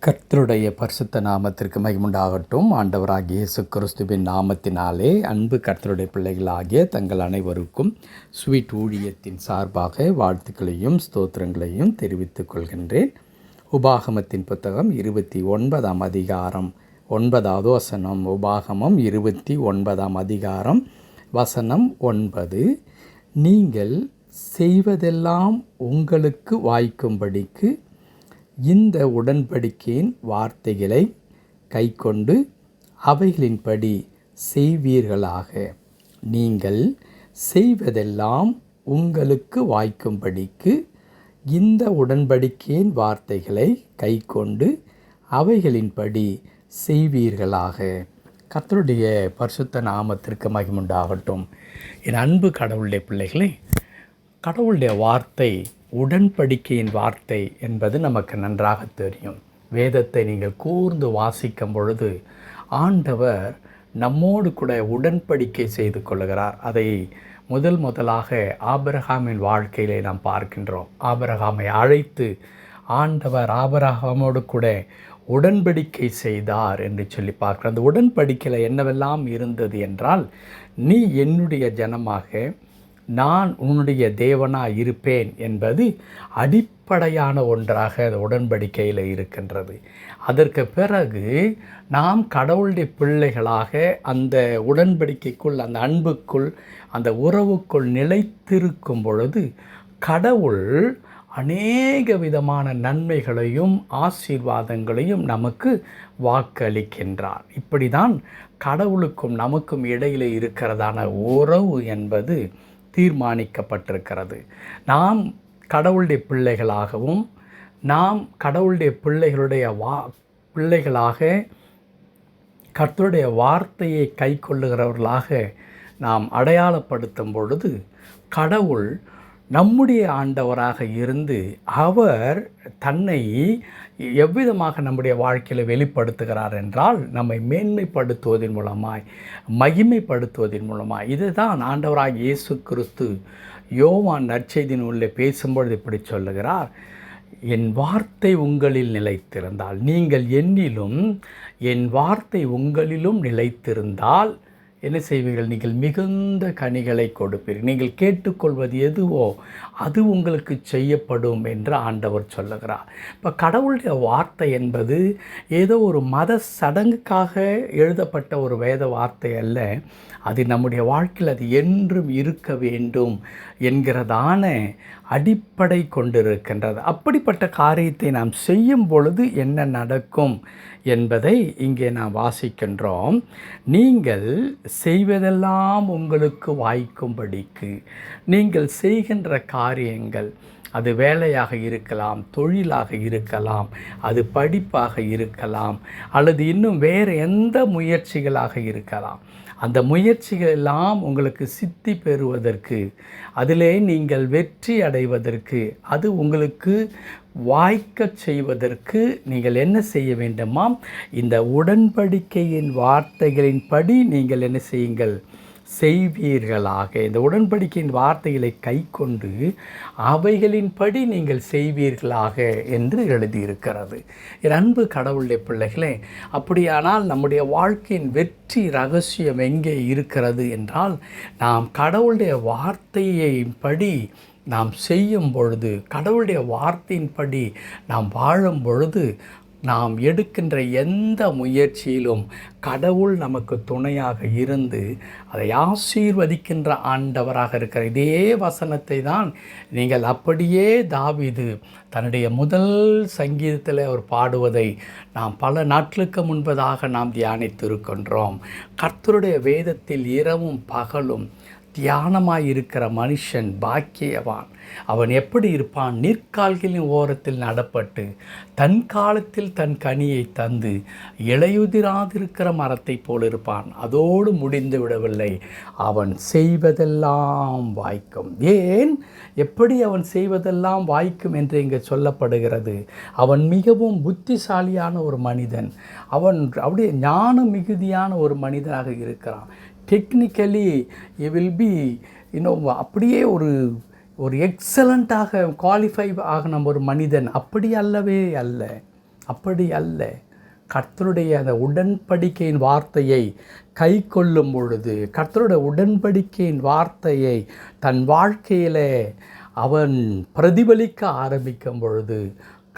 கர்த்தருடைய பரிசுத்த நாமத்திற்கு மகிமுண்டாகட்டும். ஆண்டவராகிய இயேசு கிறிஸ்துவின் நாமத்தினாலே அன்பு கர்த்தருடைய பிள்ளைகளாகிய தங்கள் அனைவருக்கும் ஸ்வீட் ஊழியத்தின் சார்பாக வாழ்த்துக்களையும் ஸ்தோத்திரங்களையும் தெரிவித்துக் கொள்கின்றேன். உபாகமத்தின் புத்தகம் 29ஆம் அதிகாரம் 9வது வசனம். உபாகமம் 29ஆம் அதிகாரம் வசனம் 9. நீங்கள் செய்வதெல்லாம் உங்களுக்கு வாய்க்கும்படிக்கு இந்த உடன்படிக்கையின் வார்த்தைகளை கைக்கொண்டு அவைகளின்படி செய்வீர்களாக. நீங்கள் செய்வதெல்லாம் உங்களுக்கு வாய்க்கும்படிக்கு இந்த உடன்படிக்கையின் வார்த்தைகளை கைக்கொண்டு அவைகளின்படி செய்வீர்களாக. கர்த்தருடைய பரிசுத்த நாமத்திற்கு மகிமுண்டாகட்டும். என் அன்பு கடவுளுடைய பிள்ளைகளே, கடவுளுடைய வார்த்தை உடன்படிக்கையின் வார்த்தை என்பது நமக்கு நன்றாக தெரியும். வேதத்தை நீங்கள் கூர்ந்து வாசிக்கும் பொழுது ஆண்டவர் நம்மோடு கூட உடன்படிக்கை செய்து கொள்கிறார். அதை முதலாக ஆபிரகாமின் வாழ்க்கையிலே நாம் பார்க்கின்றோம். ஆபிரகாமை அழைத்து ஆண்டவர் ஆபிரகாமோடு கூட உடன்படிக்கை செய்தார் என்று சொல்லி பார்க்கிறோம். அந்த உடன்படிக்கையில் என்னவெல்லாம் இருந்தது என்றால், நீ என்னுடைய ஜனமாக நான் உன்னுடைய தேவனாக இருப்பேன் என்பது அடிப்படையான ஒன்றாக அந்த உடன்படிக்கையில் இருக்கின்றது. அதற்கு பிறகு நாம் கடவுளுடைய பிள்ளைகளாக அந்த உடன்படிக்கைக்குள், அந்த அன்புக்குள், அந்த உறவுக்குள் நிலைத்திருக்கும் பொழுது கடவுள் அநேக விதமான நன்மைகளையும் ஆசீர்வாதங்களையும் நமக்கு வாக்களிக்கின்றார். இப்படி தான் கடவுளுக்கும் நமக்கும் இடையில் இருக்கிறதான உறவு என்பது தீர்மானிக்கப்பட்டிருக்கிறது. நாம் கடவுளுடைய பிள்ளைகளாகவும் நாம் கடவுளுடைய பிள்ளைகளாக கர்த்தருடைய வார்த்தையை கை கொள்ளுகிறவர்களாக நாம் அடையாளப்படுத்தும் பொழுது கடவுள் நம்முடைய ஆண்டவராக இருந்து அவர் தன்னை எவ்விதமாக நம்முடைய வாழ்க்கையில் வெளிப்படுத்துகிறார் என்றால், நம்மை மேன்மைப்படுத்துவதன் மூலமாய், மகிமைப்படுத்துவதன் மூலமாய். இதுதான் ஆண்டவராக இயேசு கிறிஸ்து யோவான் நற்செய்தி நூலில் பேசும்பொழுது இப்படி சொல்லுகிறார்: என் வார்த்தை உங்களில் நிலைத்திருந்தால், நீங்கள் என்னிலும் என் வார்த்தை உங்களிலும் நிலைத்திருந்தால் என்ன செய்வீர்கள்? நீங்கள் மிகுந்த கனிகளை கொடுப்பீர்கள். நீங்கள் கேட்டுக்கொள்வது எதுவோ அது உங்களுக்கு செய்யப்படும் என்று ஆண்டவர் சொல்லுகிறார். இப்போ கடவுளுடைய வார்த்தை என்பது ஏதோ ஒரு மத சடங்குக்காக எழுதப்பட்ட ஒரு வேத வார்த்தை அல்ல. அது நம்முடைய வாழ்க்கையில் அது என்றும் இருக்க வேண்டும் என்கிறதான அடிப்படை கொண்டிருக்கின்றது. அப்படிப்பட்ட காரியத்தை நாம் செய்யும் பொழுது என்ன நடக்கும் என்பதை இங்கே நாம் வாசிக்கின்றோம். நீங்கள் செய்வதெல்லாம் உங்களுக்கு வாய்க்கும்படிக்கு. நீங்கள் செய்கின்ற காரியங்கள், அது வேலையாக இருக்கலாம், தொழிலாக இருக்கலாம், அது படிப்பாக இருக்கலாம், அல்லது இன்னும் வேறு எந்த முயற்சிகளாக இருக்கலாம். அந்த முயற்சிகள் எல்லாம் உங்களுக்கு சித்தி பெறுவதற்கு, அதிலே நீங்கள் வெற்றி அடைவதற்கு, அது உங்களுக்கு வாய்க்கச் செய்வதற்கு நீங்கள் என்ன செய்ய வேண்டுமாம்? இந்த உடன்படிக்கையின் வார்த்தைகளின்படி நீங்கள் என்ன செய்யுங்கள்? செய்வீர்களாக. இந்த உடன்படிக்கையின் வார்த்தைகளை கை கொண்டு அவைகளின்படி நீங்கள் செய்வீர்களாக என்று எழுதியிருக்கிறது. என் அன்பு கடவுளுடைய பிள்ளைகளே, அப்படியானால் நம்முடைய வாழ்க்கையின் வெற்றி ரகசியம் எங்கே இருக்கிறது என்றால், நாம் கடவுளுடைய வார்த்தையின்படி நாம் செய்யும் பொழுது, கடவுளுடைய வார்த்தையின்படி நாம் வாழும் பொழுது, நாம் எடுக்கின்ற எந்த முயற்சியிலும் கடவுள் நமக்கு துணையாக இருந்து அதை ஆசீர்வதிக்கின்ற ஆண்டவராக இருக்கிற இதே வசனத்தை தான் நீங்கள் அப்படியே தாவீது தன்னுடைய முதல் சங்கீதத்தில் அவர் பாடுவதை நாம் பல நாட்களுக்கு முன்பதாக நாம் தியானித்திருக்கின்றோம். கர்த்தருடைய வேதத்தில் இரவும் பகலும் தியானமாயிருக்கிற மனுஷன் பாக்கியவான். அவன் எப்படி இருப்பான்? நீர்க்கால்களின் ஓரத்தில் நடப்பட்டு தன் காலத்தில் தன் கனியை தந்து இலையுதிராதிருக்கிற மரத்தை போல் இருப்பான். அதோடு முடிந்து விடவில்லை, அவன் செய்வதெல்லாம் வாய்க்கும். ஏன்? எப்படி அவன் செய்வதெல்லாம் வாய்க்கும் என்று இங்கே சொல்லப்படுகிறது? அவன் மிகவும் புத்திசாலியான ஒரு மனிதன். அவன் அப்படியே ஞான மிகுதியான ஒரு மனிதனாக இருக்கிறான். டெக்னிக்கலி யூ வில் பி அப்படியே ஒரு எக்ஸலண்ட்டாக குவாலிஃபை ஆகின ஒரு மனிதன். அப்படி அல்லவே அல்ல. அப்படி அல்ல. கர்த்தருடைய அந்த உடன்படிக்கையின் வார்த்தையை கை கொள்ளும் பொழுது, கர்த்தருடைய உடன்படிக்கையின் வார்த்தையை தன் வாழ்க்கையிலே அவன் பிரதிபலிக்க ஆரம்பிக்கும் பொழுது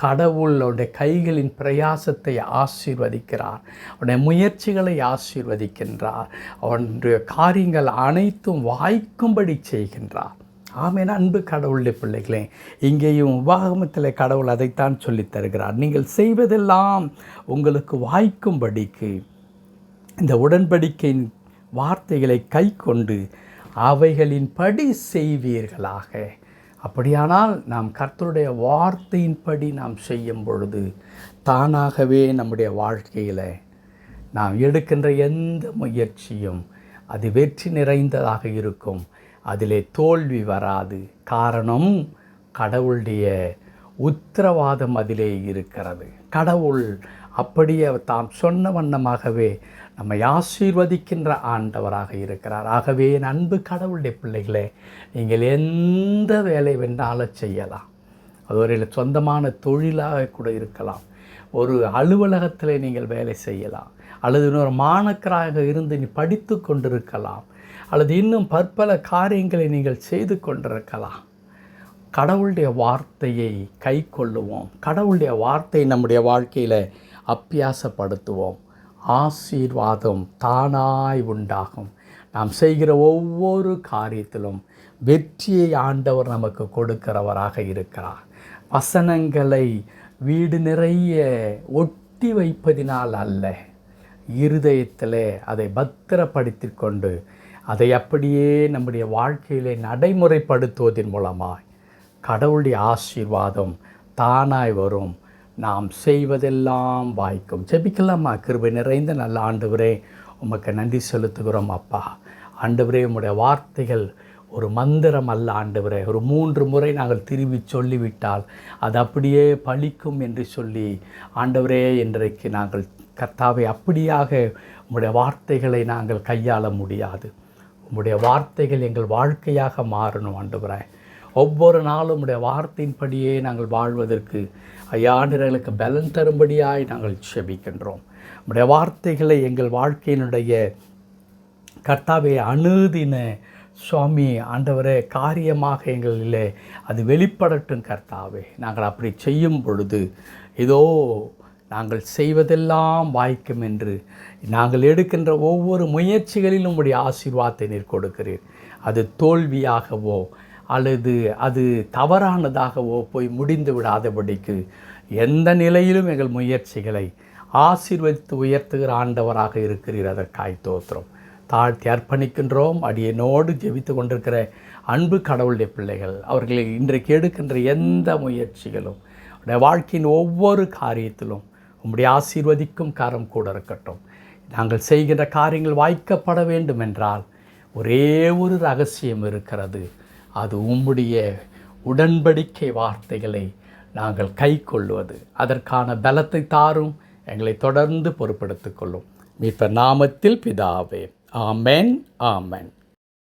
கடவுள் அவனுடைய கைகளின் பிரயாசத்தை ஆசீர்வதிக்கிறார், அவனுடைய முயற்சிகளை ஆசீர்வதிக்கின்றார், அவனுடைய காரியங்கள் அனைத்தும் வாய்க்கும்படி செய்கின்றார். ஆமென். அன்பு கடவுளுடைய பிள்ளைகளே, இங்கேயும் உபாகமத்தில் கடவுள் அதைத்தான் சொல்லித் தருகிறார். நீங்கள் செய்வதெல்லாம் உங்களுக்கு வாய்க்கும்படிக்கு இந்த உடன்படிக்கையின் வார்த்தைகளை கை கொண்டு அவைகளின்படி செய்வீர்களாக. அப்படியானால் நாம் கர்த்தருடைய வார்த்தையின்படி நாம் செய்யும் பொழுது தானாகவே நம்முடைய வாழ்க்கையில் நாம் எடுக்கின்ற எந்த முயற்சியும் அது வெற்றி நிறைந்ததாக இருக்கும், அதிலே தோல்வி வராது. காரணம், கடவுளுடைய உத்தரவாதம் அதிலே இருக்கிறது. கடவுள் அப்படியே தாம் சொன்ன வண்ணமாகவே நம்மை ஆசீர்வதிக்கின்ற ஆண்டவராக இருக்கிறார். ஆகவே என் அன்பு கடவுளுடைய பிள்ளைகளே, நீங்கள் எந்த வேலை வேண்டாலும் செய்யலாம். அது ஒரு சொந்தமான தொழிலாக கூட இருக்கலாம், ஒரு அலுவலகத்தில் நீங்கள் வேலை செய்யலாம், அல்லது இன்னொரு மாணக்கராக இருந்து நீ படித்து கொண்டிருக்கலாம், அல்லது இன்னும் பற்பல காரியங்களை நீங்கள் செய்து கொண்டிருக்கலாம். கடவுளுடைய வார்த்தையை கை கொள்ளுவோம், கடவுளுடைய வார்த்தையை நம்முடைய வாழ்க்கையில் அப்பியாசப்படுத்துவோம். ஆசீர்வாதம் தானாய் உண்டாகும். நாம் செய்கிற ஒவ்வொரு காரியத்திலும் வெற்றியை ஆண்டவர் நமக்கு கொடுக்கிறவராக இருக்கிறார். வசனங்களை வீடு நிறைய ஒட்டி வைப்பதினால் அல்ல, இருதயத்தில் அதை பத்திரப்படுத்தி கொண்டு அதை அப்படியே நம்முடைய வாழ்க்கையிலே நடைமுறைப்படுத்துவதன் மூலமாய் கடவுளுடைய ஆசீர்வாதம் தானாய் வரும். நாம் செய்வதெல்லாம் வாய்க்கும். ஜெபிக்கலாமா? கிருபை நிறைந்த நல்ல ஆண்டவரே, உமக்கு நன்றி செலுத்துகிறோம் அப்பா. ஆண்டவரே, உம்முடைய வார்த்தைகள் ஒரு மந்திரம் அல்ல ஆண்டவரே. ஒரு 3 முறை நாங்கள் திரும்பி சொல்லிவிட்டால் அது அப்படியே பலிக்கும் என்று சொல்லி ஆண்டவரே, இன்றைக்கு நாங்கள் கர்த்தாவை அப்படியாக உம்முடைய வார்த்தைகளை நாங்கள் கையாள முடியாது. உம்முடைய வார்த்தைகள் எங்கள் வாழ்க்கையாக மாறணும் ஆண்டவரே. ஒவ்வொரு நாளும் உம்முடைய வார்த்தையின்படியே நாங்கள் வாழ்வதற்கு ஐயாண்டர்களுக்கு பலன் தரும்படியாய் நாங்கள் செபிக்கின்றோம். உம்முடைய வார்த்தைகளை எங்கள் வாழ்க்கையினுடைய கர்த்தாவை அனுதின சுவாமி ஆண்டவரே காரியமாக எங்களிலே அது வெளிப்படட்டும் கர்த்தாவே. நாங்கள் அப்படி செய்யும் பொழுது இதோ நாங்கள் செய்வதெல்லாம் வாய்க்கும் என்று நாங்கள் எடுக்கின்ற ஒவ்வொரு முயற்சிகளிலும் உம்முடைய ஆசீர்வாதத்தை நீர் கொடுக்கிறீர். அது தோல்வியாகவோ அல்லது அது தவறானதாகவோ போய் முடிந்து விடாதபடிக்கு எந்த நிலையிலும் எங்கள் முயற்சிகளை ஆசீர்வதித்து உயர்த்துகிற ஆண்டவராக இருக்கிறீர். அதற்காய் தோத்திரம் தாழ்த்தி அர்ப்பணிக்கின்றோம். அடியனோடு ஜெபித்து கொண்டிருக்கிற அன்பு கடவுளுடைய பிள்ளைகள், அவர்களை இன்றைக்கு எடுக்கின்ற எந்த முயற்சிகளும் உடைய வாழ்க்கையின் ஒவ்வொரு காரியத்திலும் உம்முடைய ஆசீர்வதிக்கும் காரம் கூட இருக்கட்டும். நாங்கள் செய்கின்ற காரியங்கள் வாய்க்கப்பட வேண்டும் என்றால் ஒரே ஒரு ரகசியம் இருக்கிறது. அது உம்முடைய உடன்படிக்கை வார்த்தைகளை நாங்கள் கை கொள்வது. அதற்கான பலத்தை தாரும். எங்களை தொடர்ந்து பொறுப்படுத்திக் கொள்ளும். மீட்பர் நாமத்தில் பிதாவே. ஆமென், ஆமென்.